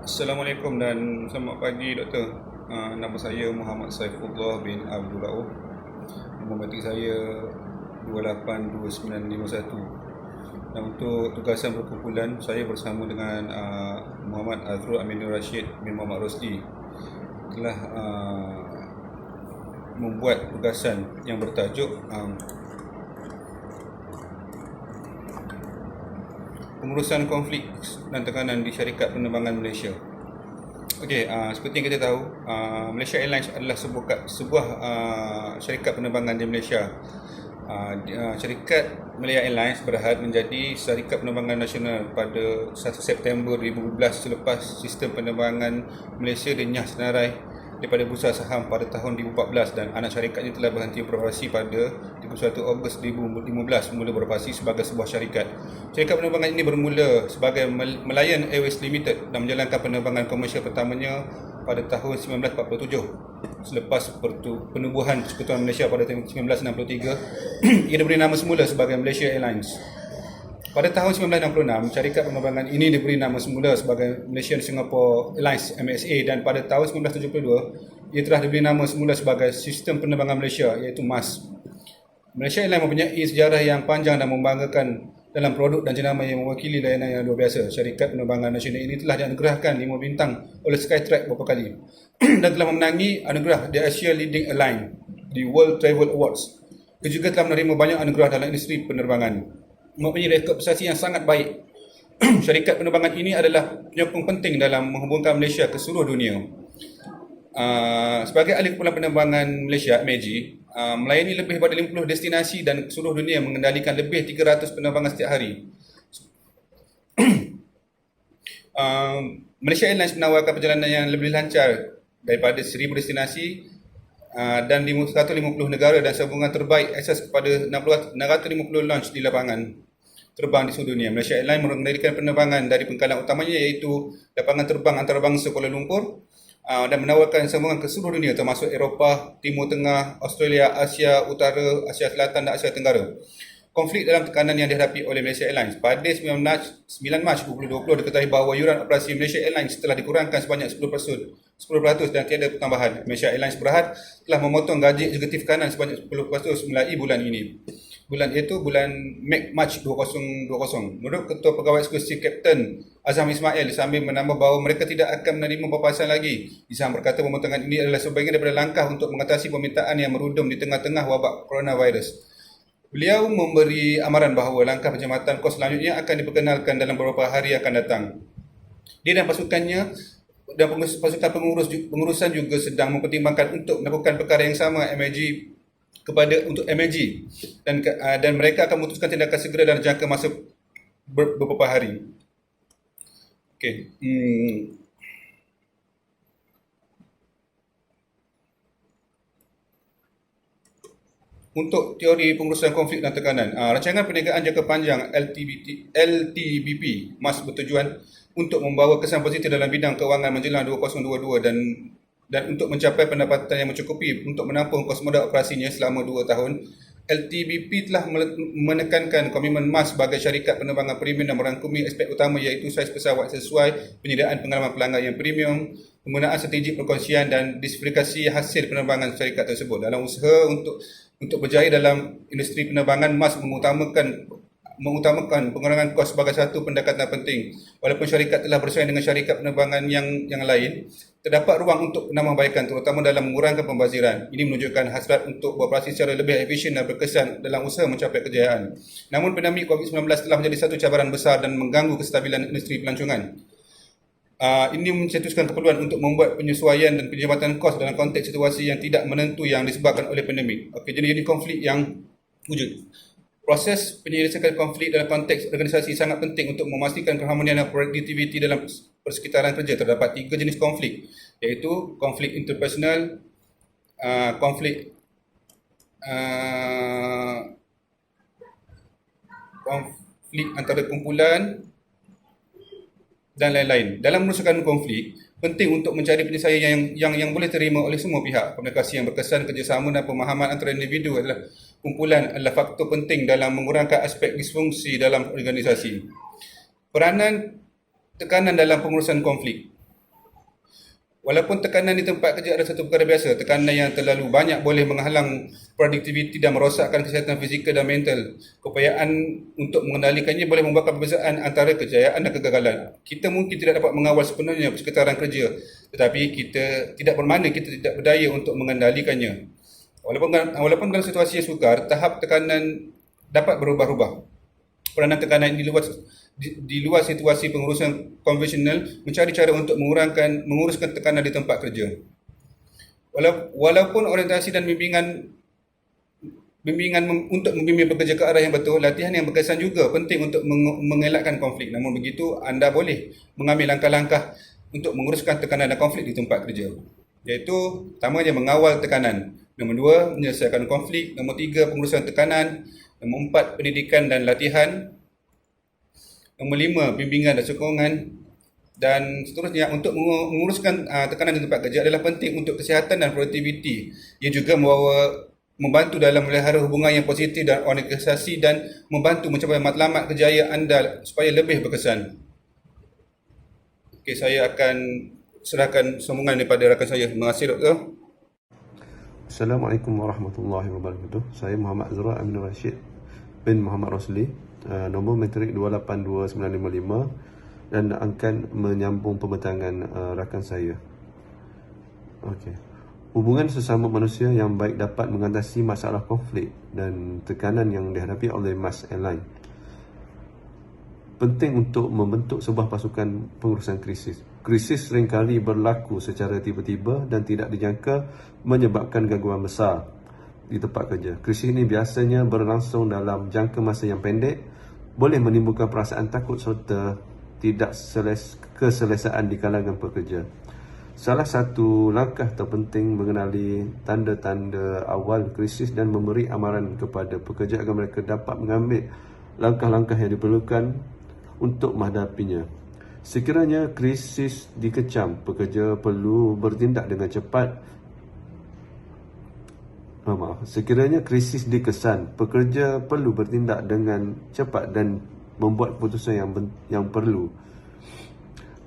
Assalamualaikum dan selamat pagi Doktor. Nama saya Muhammad Saifullah bin Abdul Rauf. Nombor batik saya 282951. Dan untuk tugasan perkumpulan, saya bersama dengan Muhammad Azrul Aminur Rashid bin Muhammad Rosli telah membuat tugasan yang bertajuk pengurusan konflik dan tekanan di syarikat penerbangan Malaysia. Okey, seperti yang kita tahu, Malaysia Airlines adalah sebuah syarikat penerbangan di Malaysia. Syarikat Malaya Airlines berhad menjadi syarikat penerbangan nasional pada 1 September 2012 selepas sistem penerbangan Malaysia dinyah senarai daripada Bursa Saham pada tahun 2014 dan anak syarikatnya telah berhenti beroperasi pada 31 Ogos 2015 mula beroperasi sebagai sebuah syarikat. Syarikat penerbangan ini bermula sebagai Malayan Airways Limited dan menjalankan penerbangan komersial pertamanya pada tahun 1947. Selepas penubuhan Persekutuan Malaysia pada tahun 1963, ia diberi nama semula sebagai Malaysia Airlines. Pada tahun 1966, syarikat penerbangan ini diberi nama semula sebagai Malaysian Singapore Airlines MSA dan pada tahun 1972, ia telah diberi nama semula sebagai Sistem Penerbangan Malaysia iaitu MAS. Malaysia Airlines mempunyai sejarah yang panjang dan membanggakan dalam produk dan jenama yang mewakili layanan yang luar biasa. Syarikat penerbangan nasional ini telah dianugerahkan 5 bintang oleh Skytrax beberapa kali dan telah memenangi anugerah The Asia Leading Airline di World Travel Awards. Ia juga telah menerima banyak anugerah dalam industri penerbangan. Mempunyai rekod prestasi yang sangat baik. Syarikat penerbangan ini adalah penyokong penting dalam menghubungkan Malaysia ke seluruh dunia. Sebagai ahli kumpulan penerbangan Malaysia, MAG, melayani lebih daripada 50 destinasi dan seluruh dunia, mengendalikan lebih 300 penerbangan setiap hari. Malaysia Airlines menawarkan perjalanan yang lebih lancar daripada 1000 destinasi dan 150 negara dan sambungan terbaik akses kepada 650 launch di lapangan terbang di seluruh dunia. Malaysia Airlines mengendalikan penerbangan dari pangkalan utamanya iaitu lapangan terbang antarabangsa Kuala Lumpur dan menawarkan sambungan ke seluruh dunia termasuk Eropah, Timur Tengah, Australia, Asia Utara, Asia Selatan dan Asia Tenggara. Konflik dalam tekanan yang dihadapi oleh Malaysia Airlines. Pada 9 Mac 2020 diketahui bahawa yuran operasi Malaysia Airlines telah dikurangkan sebanyak 10% dan tiada pertambahan. Malaysia Airlines berhad telah memotong gaji eksekutif kanan sebanyak 10% mulai bulan ini. Bulan itu bulan Mac 2020. Menurut Ketua Pegawai Eksekutif Kapten Azam Ismail sambil menambah bahawa mereka tidak akan menerima papasan lagi. Izam berkata pemotongan ini adalah sebahagian daripada langkah untuk mengatasi permintaan yang merudum di tengah-tengah wabak coronavirus. Beliau memberi amaran bahawa langkah penjematan kos selanjutnya akan diperkenalkan dalam beberapa hari akan datang. Dia dan pasukannya dan pasukan pengurusan juga sedang mempertimbangkan untuk melakukan perkara yang sama untuk MAG dan mereka akan memutuskan tindakan segera dalam jangka masa beberapa hari. Okey. Untuk teori pengurusan konflik dan tekanan, rancangan perniagaan jangka panjang LTBP MAS bertujuan untuk membawa kesan positif dalam bidang kewangan menjelang 2022 dan untuk mencapai pendapatan yang mencukupi untuk menampung kos modal operasinya selama 2 tahun. LTBP telah menekankan komitmen MAS sebagai syarikat penerbangan premium dan merangkumi aspek utama iaitu saiz pesawat sesuai, penyediaan pengalaman pelanggan yang premium, penggunaan strategi perkongsian dan diversifikasi hasil penerbangan syarikat tersebut. Dalam usaha untuk berjaya dalam industri penerbangan, MAS mengutamakan pengurangan kos sebagai satu pendekatan penting. Walaupun syarikat telah bersaing dengan syarikat penerbangan yang lain, terdapat ruang untuk penambahbaikan terutama dalam mengurangkan pembaziran. Ini menunjukkan hasrat untuk beroperasi secara lebih efisien dan berkesan dalam usaha mencapai kejayaan. Namun pandemik COVID-19 telah menjadi satu cabaran besar dan mengganggu kestabilan industri pelancongan. Ini mencetuskan keperluan untuk membuat penyesuaian dan penjematan kos dalam konteks situasi yang tidak menentu yang disebabkan oleh pandemik. Jenis-jenis konflik yang wujud. Proses penyelesaian konflik dalam konteks organisasi sangat penting untuk memastikan keharmonian dan produktiviti dalam persekitaran kerja. Terdapat 3 jenis konflik, iaitu konflik interpersonal, konflik antara kumpulan dan lain-lain. Dalam menyelesaikan konflik, penting untuk mencari penyelesaian yang boleh terima oleh semua pihak. Komunikasi yang berkesan, kerjasama dan pemahaman antara individu adalah faktor penting dalam mengurangkan aspek disfungsi dalam organisasi. Peranan tekanan dalam pengurusan konflik. Walaupun tekanan di tempat kerja adalah satu perkara biasa, tekanan yang terlalu banyak boleh menghalang produktiviti dan merosakkan kesihatan fizikal dan mental. Keupayaan untuk mengendalikannya boleh membuatkan perbezaan antara kejayaan dan kegagalan. Kita mungkin tidak dapat mengawal sepenuhnya persekitaran kerja, tetapi kita tidak bermakna kita tidak berdaya untuk mengendalikannya. Walaupun dalam situasi yang sukar, tahap tekanan dapat berubah-ubah. Peranan tekanan di luar situasi pengurusan konvensional mencari cara untuk menguruskan tekanan di tempat kerja. Walaupun orientasi dan bimbingan untuk membimbing pekerja ke arah yang betul, latihan yang berkesan juga penting untuk mengelakkan konflik. Namun begitu, anda boleh mengambil langkah-langkah untuk menguruskan tekanan dan konflik di tempat kerja. Iaitu, pertamanya mengawal tekanan. Nombor 2, menyelesaikan konflik. Nombor 3, pengurusan tekanan. Nombor 4, pendidikan dan latihan. Nombor 5, bimbingan dan sokongan. Dan seterusnya, untuk menguruskan tekanan di tempat kerja adalah penting untuk kesihatan dan produktiviti. Ia juga membantu dalam melihara hubungan yang positif dan organisasi dan membantu mencapai matlamat kejayaan anda supaya lebih berkesan. Okey, saya akan serahkan sambungan daripada rakan saya. Terima kasih, Doktor. Assalamualaikum warahmatullahi wabarakatuh. Saya Muhammad Azra Amin Rashid bin Muhammad Rosli, nombor matrik 282955 dan akan menyambung pembentangan rakan saya. Okey. Hubungan sesama manusia yang baik dapat mengatasi masalah konflik dan tekanan yang dihadapi oleh Mas Airline. Penting untuk membentuk sebuah pasukan pengurusan krisis. Krisis seringkali berlaku secara tiba-tiba dan tidak dijangka menyebabkan gangguan besar di tempat kerja. Krisis ini biasanya berlangsung dalam jangka masa yang pendek, boleh menimbulkan perasaan takut serta tidak keselesaan di kalangan pekerja. Salah satu langkah terpenting mengenali tanda-tanda awal krisis dan memberi amaran kepada pekerja agar mereka dapat mengambil langkah-langkah yang diperlukan untuk menghadapinya. Sekiranya krisis dikecam, pekerja perlu bertindak dengan cepat. Sekiranya krisis dikesan, pekerja perlu bertindak dengan cepat dan membuat keputusan yang perlu.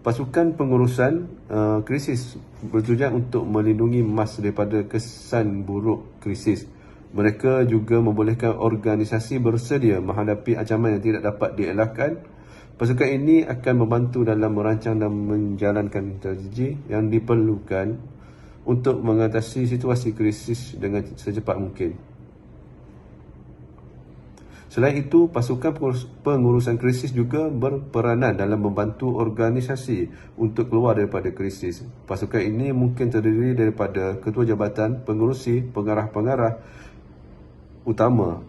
Pasukan pengurusan krisis bertujuan untuk melindungi mas daripada kesan buruk krisis. Mereka juga membolehkan organisasi bersedia menghadapi ancaman yang tidak dapat dielakkan. Pasukan ini akan membantu dalam merancang dan menjalankan strategi yang diperlukan untuk mengatasi situasi krisis dengan secepat mungkin. Selain itu, pasukan pengurusan krisis juga berperanan dalam membantu organisasi untuk keluar daripada krisis. Pasukan ini mungkin terdiri daripada ketua jabatan, pengurusi, pengarah-pengarah utama,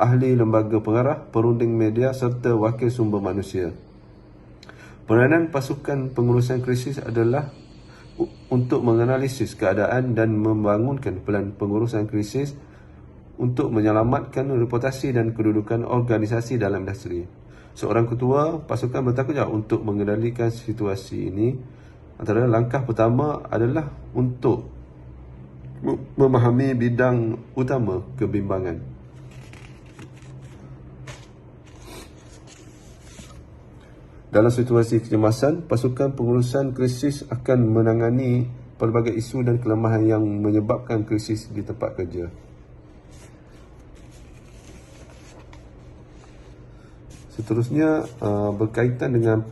ahli lembaga pengarah, perunding media serta wakil sumber manusia. Peranan pasukan pengurusan krisis adalah untuk menganalisis keadaan dan membangunkan pelan pengurusan krisis untuk menyelamatkan reputasi dan kedudukan organisasi dalam industri. Seorang ketua pasukan bertanggungjawab untuk mengendalikan situasi ini. Antara langkah pertama adalah untuk memahami bidang utama kebimbangan. Dalam situasi kecemasan, pasukan pengurusan krisis akan menangani pelbagai isu dan kelemahan yang menyebabkan krisis di tempat kerja. Seterusnya, berkaitan dengan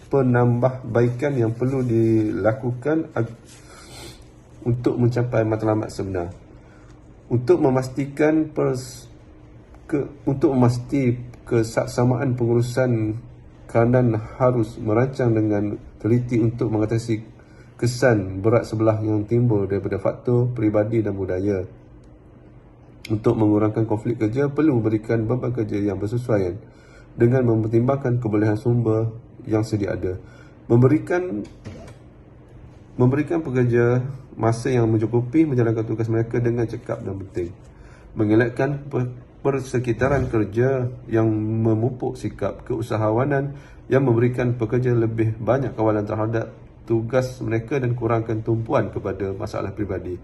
penambahbaikan yang perlu dilakukan untuk mencapai matlamat sebenar. Untuk memastikan kesaksamaan pengurusan, kanan harus merancang dengan teliti untuk mengatasi kesan berat sebelah yang timbul daripada faktor peribadi dan budaya. Untuk mengurangkan konflik kerja, perlu memberikan beban kerja yang bersesuaian dengan mempertimbangkan kebolehan sumber yang sedia ada. Memberikan pekerja masa yang mencukupi menjalankan tugas mereka dengan cekap dan penting. Mengelakkan persekitaran kerja yang memupuk sikap keusahawanan yang memberikan pekerja lebih banyak kawalan terhadap tugas mereka dan kurangkan tumpuan kepada masalah pribadi.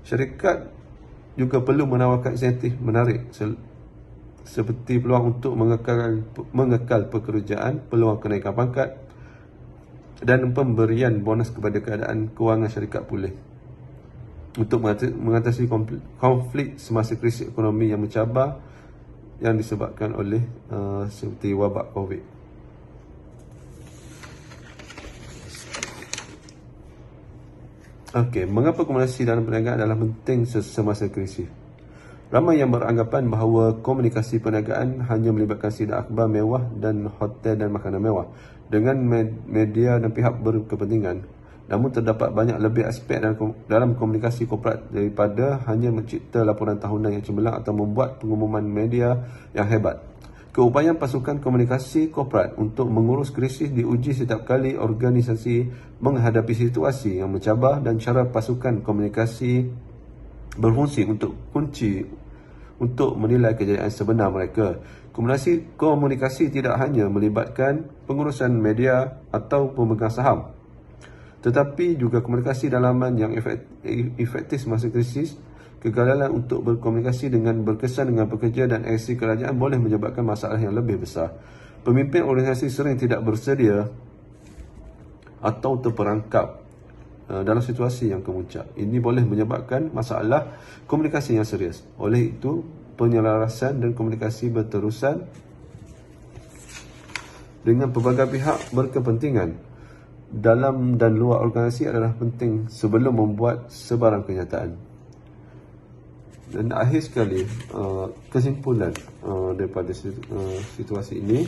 Syarikat juga perlu menawarkan insentif menarik seperti peluang untuk mengekal pekerjaan, peluang kenaikan pangkat, dan pemberian bonus kepada keadaan kewangan syarikat pulih untuk mengatasi konflik semasa krisis ekonomi yang mencabar yang disebabkan oleh seperti wabak COVID. Okey, mengapa komunikasi dalam perniagaan adalah penting semasa krisis? Ramai yang beranggapan bahawa komunikasi perniagaan hanya melibatkan sidang akhbar mewah dan hotel dan makanan mewah dengan media dan pihak berkepentingan. Namun terdapat banyak lebih aspek dalam komunikasi korporat daripada hanya mencipta laporan tahunan yang cemerlang atau membuat pengumuman media yang hebat. Keupayaan pasukan komunikasi korporat untuk mengurus krisis diuji setiap kali organisasi menghadapi situasi yang mencabar dan cara pasukan komunikasi berfungsi untuk menilai kejayaan sebenar mereka. Komunikasi tidak hanya melibatkan pengurusan media atau pemegang saham, tetapi juga komunikasi dalaman yang efektif semasa krisis. Kegagalan untuk berkomunikasi dengan berkesan dengan pekerja dan agensi kerajaan boleh menyebabkan masalah yang lebih besar. Pemimpin organisasi sering tidak bersedia atau terperangkap dalam situasi yang kemuncak. Ini boleh menyebabkan masalah komunikasi yang serius. Oleh itu, penyelarasan dan komunikasi berterusan dengan pelbagai pihak berkepentingan dalam dan luar organisasi adalah penting sebelum membuat sebarang kenyataan. Dan akhir sekali, kesimpulan daripada situasi ini,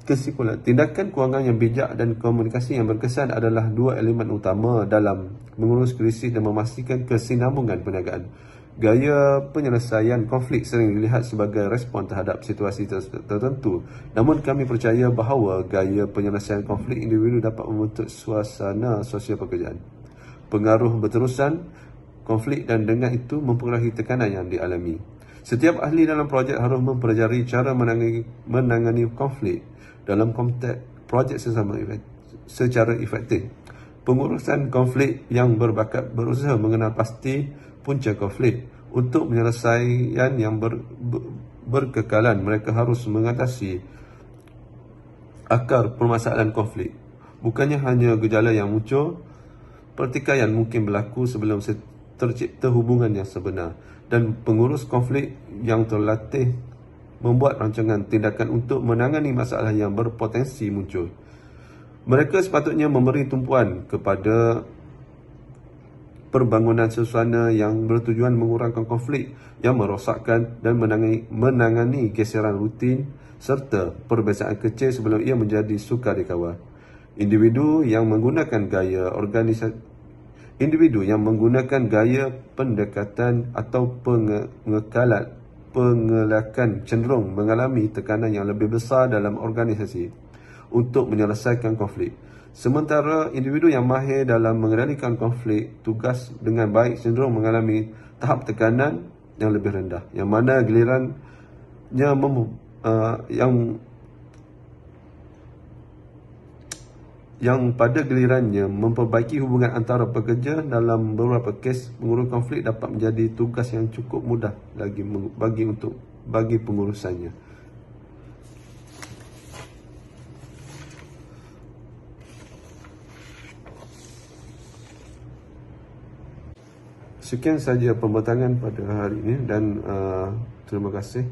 kesimpulan, tindakan kewangan yang bijak dan komunikasi yang berkesan adalah dua elemen utama dalam mengurus krisis dan memastikan kesinambungan perniagaan. Gaya penyelesaian konflik sering dilihat sebagai respon terhadap situasi tertentu. Namun kami percaya bahawa gaya penyelesaian konflik individu dapat membentuk suasana sosial pekerjaan. Pengaruh berterusan konflik dan dengan itu mempengaruhi tekanan yang dialami. Setiap ahli dalam projek harus mempelajari cara menangani konflik dalam konteks projek secara efektif. Pengurusan konflik yang berbakat berusaha mengenal pasti punca konflik. Untuk penyelesaian yang berkekalan, mereka harus mengatasi akar permasalahan konflik. Bukannya hanya gejala yang muncul, pertikaian mungkin berlaku sebelum tercipta hubungan yang sebenar. Dan pengurus konflik yang terlatih membuat rancangan tindakan untuk menangani masalah yang berpotensi muncul. Mereka sepatutnya memberi tumpuan kepada perbangunan suasana yang bertujuan mengurangkan konflik yang merosakkan dan menangani geseran rutin serta perbezaan kecil sebelum ia menjadi sukar dikawal. Individu yang menggunakan gaya pendekatan atau pengelakan cenderung mengalami tekanan yang lebih besar dalam organisasi untuk menyelesaikan konflik. Sementara individu yang mahir dalam mengendalikan konflik tugas dengan baik cenderung mengalami tahap tekanan yang lebih rendah, yang mana yang pada gilirannya memperbaiki hubungan antara pekerja. Dalam beberapa kes, mengurus konflik dapat menjadi tugas yang cukup mudah bagi pengurusannya. Sekian saja pembatangan pada hari ini dan terima kasih.